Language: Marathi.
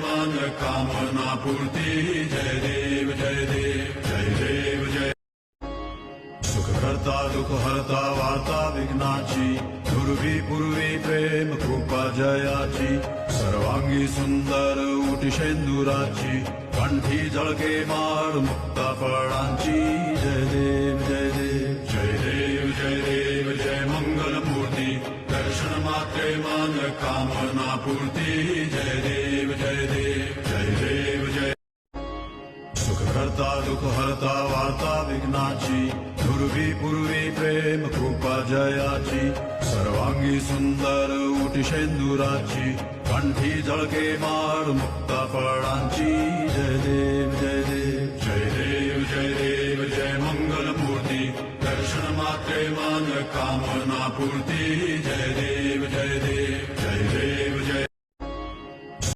मन कामना पूर्ती जय देव जय देव जय देव जय सुख हरता दुख हरता वार्ता विघ्नाची पूर्वी पूर्वी प्रेम कृपा जयाची सर्वांगी सुंदर उटी शेंदुराची कंठी जळके माळ मुक्ता फळांची जय देव जय देव जय देव जय देव जय मंगल मूर्ती दर्शन मात्रे मन कामना पूर्ती जय देव जय देव जय देव जय सुख हरता दुख हरता वार्ता विघ्नाची पूर्वी पूर्वी प्रेम कृपा जयाची सर्वांगी सुंदर उटी शेंदुराची कंठी जळके माळ मुक्ता फळांची जय देव